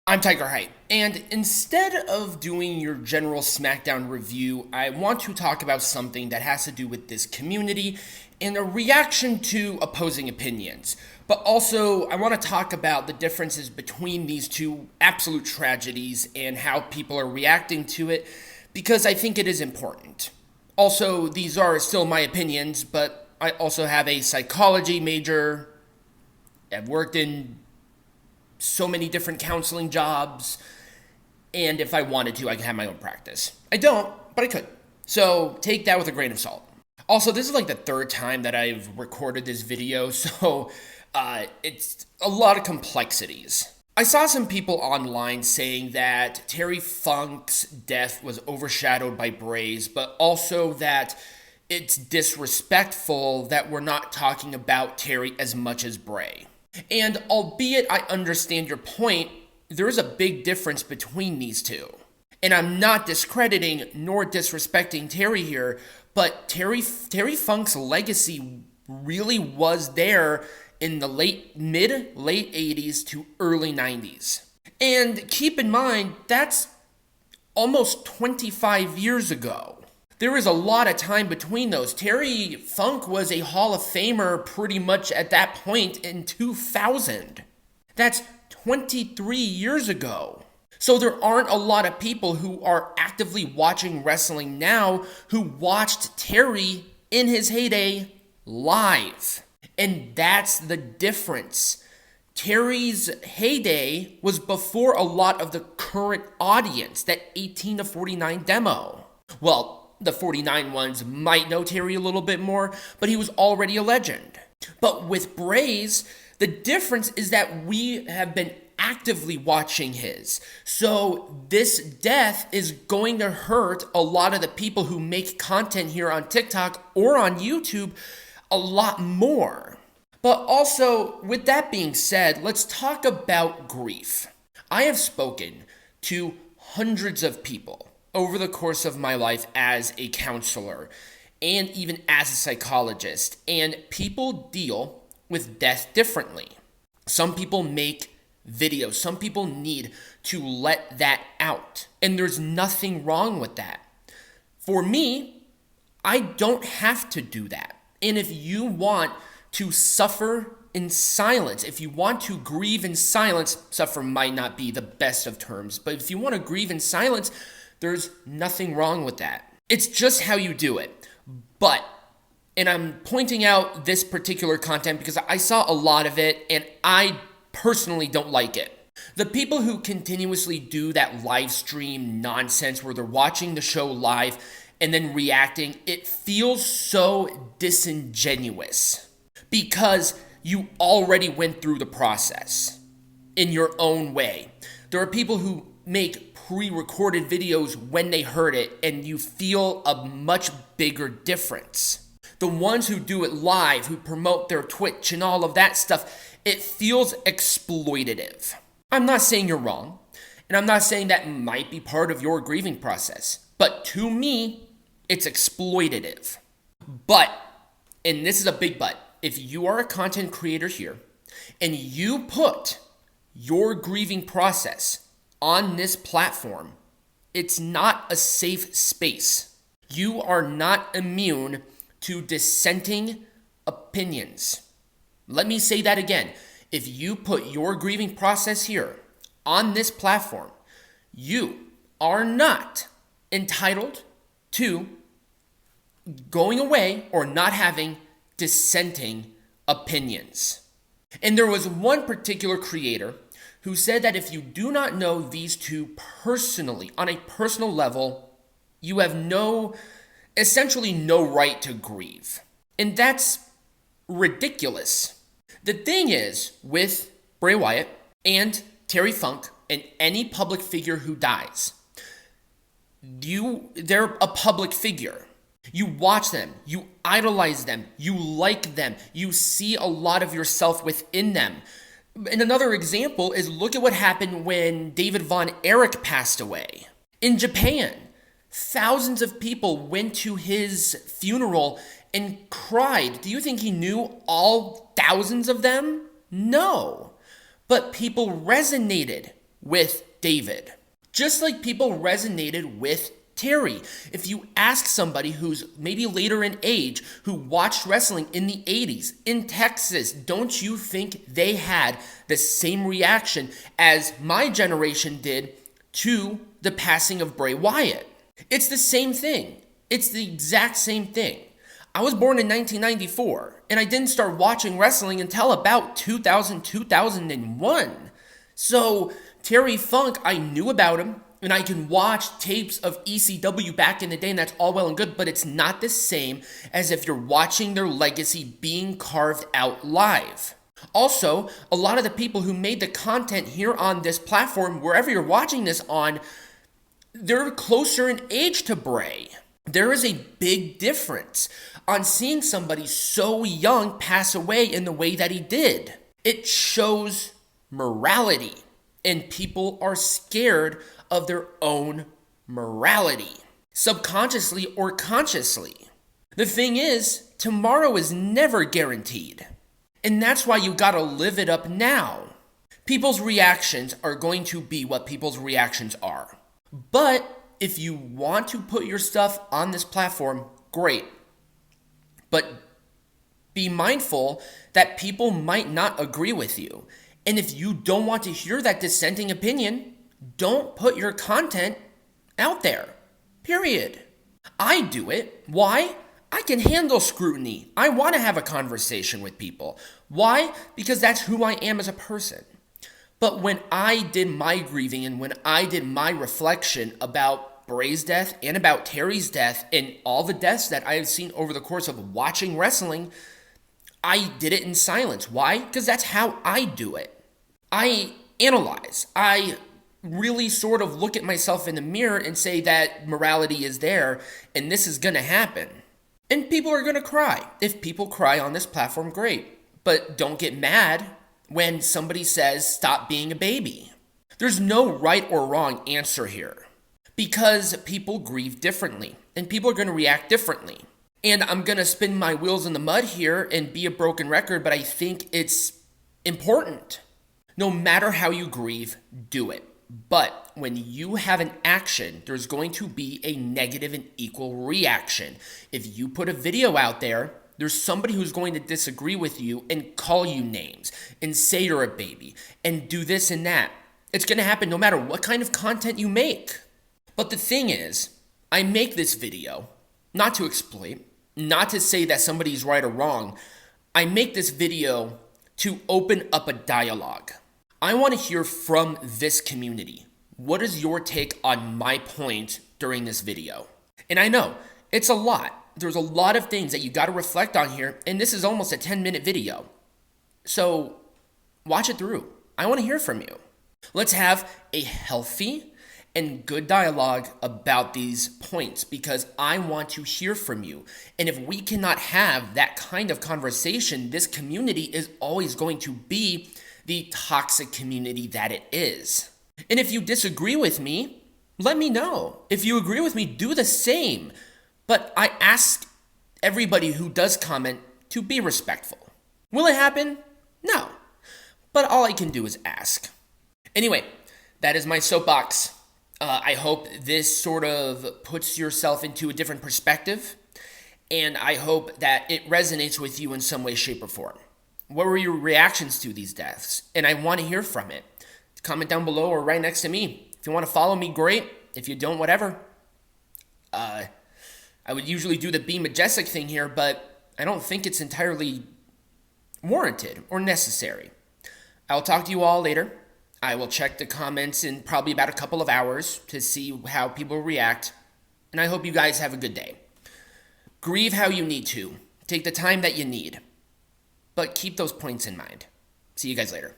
I'm Tigerhite, and instead of doing your general SmackDown review, I want to talk about something that has to do with this community and a reaction to opposing opinions. But also, I want to talk about the differences between these two absolute tragedies and how people are reacting to it, because I think it is important. Also, these are still my opinions, but I also have a psychology major. I've worked in so many different counseling jobs, and if I wanted to, I could have my own practice. I don't, but I could. So take that with a grain of salt. Also, this is like the third time that I've recorded this video, so it's a lot of complexities. I saw some people online saying that Terry Funk's death was overshadowed by Bray's, but also that it's disrespectful that we're not talking about Terry as much as Bray. And albeit I understand your point, there is a big difference between these two. And I'm not discrediting nor disrespecting Terry here, but Terry Funk's legacy really was there in the late 80s to early 90s. And keep in mind, that's almost 25 years ago. There is a lot of time between those. Terry Funk was a Hall of Famer pretty much at that point in 2000. That's 23 years ago. So there aren't a lot of people who are actively watching wrestling now who watched Terry in his heyday live. And that's the difference. Terry's heyday was before a lot of the current audience, that 18 to 49 demo. Well, the 49 ones might know Terry a little bit more, but he was already a legend. But with Bray's, the difference is that we have been actively watching his. So this death is going to hurt a lot of the people who make content here on TikTok or on YouTube a lot more. But also, with that being said, let's talk about grief. I have spoken to hundreds of people over the course of my life as a counselor and even as a psychologist, and people deal with death differently. Some people make videos, some people need to let that out, and there's nothing wrong with that. For me, I don't have to do that. And if you want to suffer in silence, if you want to grieve in silence, suffer might not be the best of terms, but if you want to grieve in silence, there's nothing wrong with that. It's just how you do it. But, and I'm pointing out this particular content because I saw a lot of it and I personally don't like it. The people who continuously do that live stream nonsense where they're watching the show live and then reacting, it feels so disingenuous because you already went through the process in your own way. There are people who make pre-recorded videos when they heard it, and you feel a much bigger difference. The ones who do it live, who promote their Twitch and all of that stuff, it feels exploitative. I'm not saying you're wrong, and I'm not saying that might be part of your grieving process, but to me, it's exploitative. But, and this is a big but, if you are a content creator here, and you put your grieving process on this platform, it's not a safe space. You are not immune to dissenting opinions. Let me say that again. If you put your grieving process here on this platform, you are not entitled to going away or not having dissenting opinions. And there was one particular creator who said that if you do not know these two personally, on a personal level, you have essentially no right to grieve. And that's ridiculous. The thing is, with Bray Wyatt and Terry Funk and any public figure who dies, they're a public figure. You watch them, you idolize them, you like them, you see a lot of yourself within them. And another example is look at what happened when David Von Erich passed away. In Japan, thousands of people went to his funeral and cried. Do you think he knew all thousands of them? No. But people resonated with David. Just like people resonated with Terry. If you ask somebody who's maybe later in age, who watched wrestling in the 80s in Texas, don't you think they had the same reaction as my generation did to the passing of Bray Wyatt? It's the same thing. It's the exact same thing. I was born in 1994, and I didn't start watching wrestling until about 2000, 2001. So Terry Funk, I knew about him, and I can watch tapes of ECW back in the day, and that's all well and good, but it's not the same as if you're watching their legacy being carved out live. Also, a lot of the people who made the content here on this platform, wherever you're watching this on, they're closer in age to Bray. There is a big difference on seeing somebody so young pass away in the way that he did. It shows morality, and people are scared of their own morality, subconsciously or consciously. The thing is, tomorrow is never guaranteed, and that's why you gotta live it up now. People's reactions are going to be what people's reactions are. But if you want to put your stuff on this platform, great. But be mindful that people might not agree with you. And if you don't want to hear that dissenting opinion, don't put your content out there. Period. I do it. Why? I can handle scrutiny. I want to have a conversation with people. Why? Because that's who I am as a person. But when I did my grieving and when I did my reflection about Bray's death and about Terry's death and all the deaths that I have seen over the course of watching wrestling, I did it in silence. Why? Because that's how I do it. I analyze. I really sort of look at myself in the mirror and say that morality is there and this is going to happen. And people are going to cry. If people cry on this platform, great. But don't get mad when somebody says, stop being a baby. There's no right or wrong answer here because people grieve differently and people are going to react differently. And I'm going to spin my wheels in the mud here and be a broken record, but I think it's important. No matter how you grieve, do it. But when you have an action, there's going to be a negative and equal reaction. If you put a video out there, there's somebody who's going to disagree with you and call you names and say you're a baby and do this and that. It's going to happen no matter what kind of content you make. But the thing is, I make this video not to exploit, not to say that somebody's right or wrong. I make this video to open up a dialogue. I want to hear from this community. What is your take on my point during this video? And I know it's a lot. There's a lot of things that you got to reflect on here, and this is almost a 10-minute video. So watch it through. I want to hear from you. Let's have a healthy and good dialogue about these points because I want to hear from you. And if we cannot have that kind of conversation, this community is always going to be the toxic community that it is. And if you disagree with me, let me know. If you agree with me, do the same. But I ask everybody who does comment to be respectful. Will it happen? No. But all I can do is ask. Anyway, that is my soapbox. I hope this sort of puts yourself into a different perspective. And I hope that it resonates with you in some way, shape, or form. What were your reactions to these deaths? And I want to hear from it. Comment down below or right next to me. If you want to follow me, great. If you don't, whatever. I would usually do the Be Majestic thing here, but I don't think it's entirely warranted or necessary. I'll talk to you all later. I will check the comments in probably about a couple of hours to see how people react. And I hope you guys have a good day. Grieve how you need to. Take the time that you need. But keep those points in mind. See you guys later.